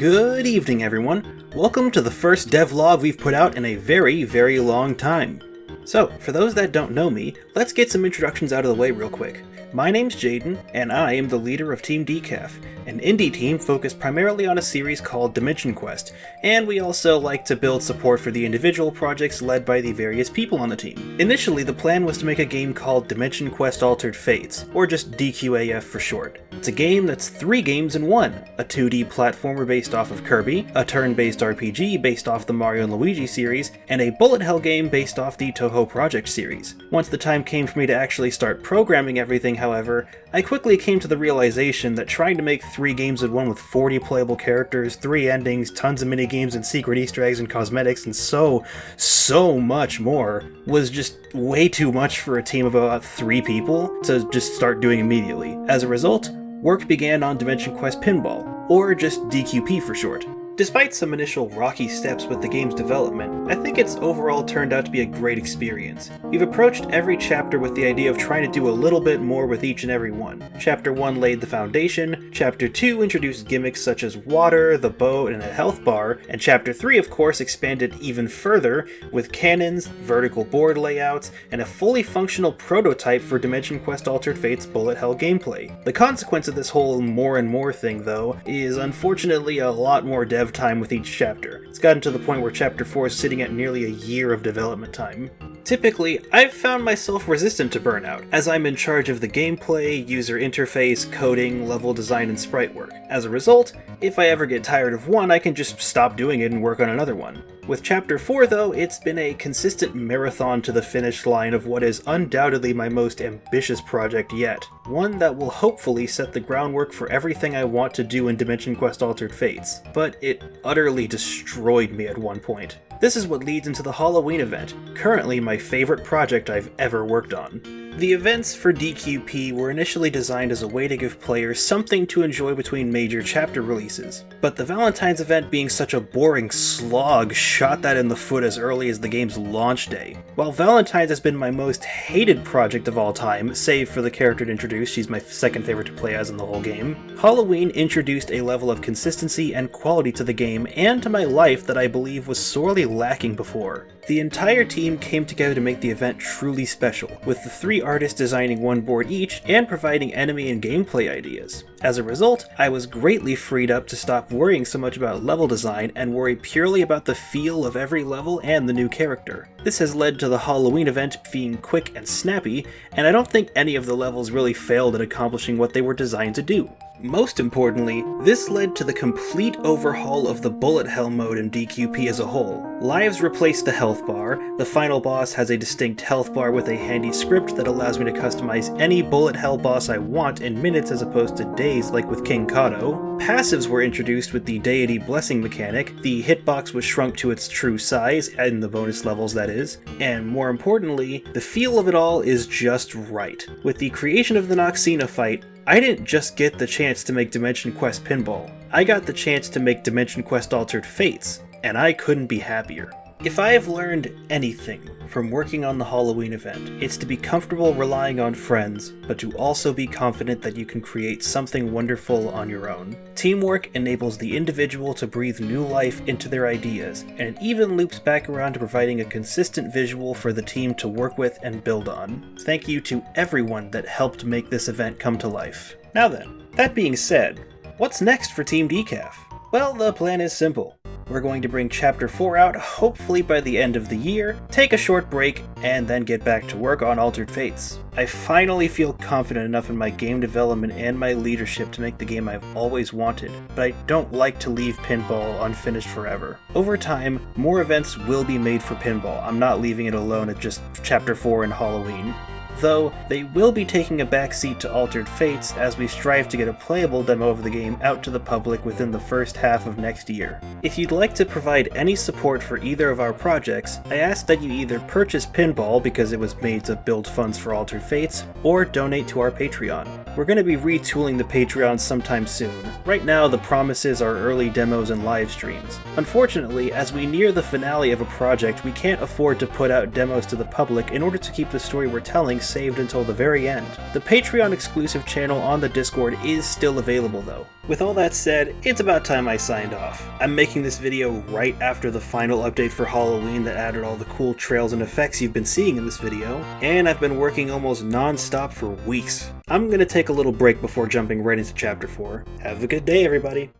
Good evening, everyone. Welcome to the first devlog we've put out in a very, very long time. So, for those that don't know me, let's get some introductions out of the way real quick. My name's Jaden, and I am the leader of Team Decaf, an indie team focused primarily on a series called Dimension Quest, and we also like to build support for the individual projects led by the various people on the team. Initially, the plan was to make a game called Dimension Quest Altered Fates, or just DQAF for short. It's a game that's 3 games in one: a 2D platformer based off of Kirby, a turn-based RPG based off the Mario & Luigi series, and a bullet hell game based off the Toho Project series. Once the time came for me to actually start programming everything, however, I quickly came to the realization that trying to make 3 games in one with 40 playable characters, 3 endings, tons of minigames and secret Easter eggs and cosmetics, and so much more was just way too much for a team of about 3 people to just start doing immediately. As a result, work began on Dimension Quest Pinball, or just DQP for short. Despite some initial rocky steps with the game's development, I think it's overall turned out to be a great experience. We've approached every chapter with the idea of trying to do a little bit more with each and every one. Chapter 1 laid the foundation, Chapter 2 introduced gimmicks such as water, the boat, and a health bar, and Chapter 3 of course expanded even further with cannons, vertical board layouts, and a fully functional prototype for Dimension Quest Altered Fates bullet hell gameplay. The consequence of this whole more and more thing, though, is unfortunately a lot more dev time with each chapter. It's gotten to the point where Chapter 4 is sitting at nearly a year of development time. Typically, I've found myself resistant to burnout, as I'm in charge of the gameplay, user interface, coding, level design, and sprite work. As a result, if I ever get tired of one, I can just stop doing it and work on another one. With Chapter 4 though, it's been a consistent marathon to the finish line of what is undoubtedly my most ambitious project yet. One that will hopefully set the groundwork for everything I want to do in Dimension Quest Altered Fates. But it utterly destroyed me at one point. This is what leads into the Halloween event, currently my favorite project I've ever worked on. The events for DQP were initially designed as a way to give players something to enjoy between major chapter releases, but the Valentine's event being such a boring slog shot that in the foot as early as the game's launch day. While Valentine's has been my most hated project of all time, save for the character it introduced, she's my second favorite to play as in the whole game, Halloween introduced a level of consistency and quality to the game and to my life that I believe was sorely lacking before. The entire team came together to make the event truly special, with the 3 artists designing 1 board each and providing enemy and gameplay ideas. As a result, I was greatly freed up to stop worrying so much about level design and worry purely about the feel of every level and the new character. This has led to the Halloween event being quick and snappy, and I don't think any of the levels really failed at accomplishing what they were designed to do. Most importantly, this led to the complete overhaul of the bullet hell mode in DQP as a whole. Lives replaced the health bar, the final boss has a distinct health bar with a handy script that allows me to customize any bullet hell boss I want in minutes as opposed to days like with King Kato. Passives were introduced with the deity blessing mechanic, the hitbox was shrunk to its true size, in the bonus levels that is, and more importantly, the feel of it all is just right. With the creation of the Noxina fight, I didn't just get the chance to make Dimension Quest Pinball, I got the chance to make Dimension Quest Altered Fates, and I couldn't be happier. If I have learned anything from working on the Halloween event, it's to be comfortable relying on friends, but to also be confident that you can create something wonderful on your own. Teamwork enables the individual to breathe new life into their ideas, and it even loops back around to providing a consistent visual for the team to work with and build on. Thank you to everyone that helped make this event come to life. Now then, that being said, what's next for Team Decaf? Well, the plan is simple. We're going to bring Chapter 4 out hopefully by the end of the year, take a short break, and then get back to work on Altered Fates. I finally feel confident enough in my game development and my leadership to make the game I've always wanted, but I don't like to leave pinball unfinished forever. Over time, more events will be made for pinball. I'm not leaving it alone at just Chapter 4 and Halloween. Though, they will be taking a backseat to Altered Fates as we strive to get a playable demo of the game out to the public within the first half of next year. If you'd like to provide any support for either of our projects, I ask that you either purchase Pinball because it was made to build funds for Altered Fates, or donate to our Patreon. We're going to be retooling the Patreon sometime soon. Right now, the promises are early demos and live streams. Unfortunately, as we near the finale of a project, we can't afford to put out demos to the public in order to keep the story we're telling saved until the very end. The Patreon exclusive channel on the Discord is still available though. With all that said, it's about time I signed off. I'm making this video right after the final update for Halloween that added all the cool trails and effects you've been seeing in this video, and I've been working almost non-stop for weeks. I'm gonna take a little break before jumping right into Chapter 4. Have a good day, everybody!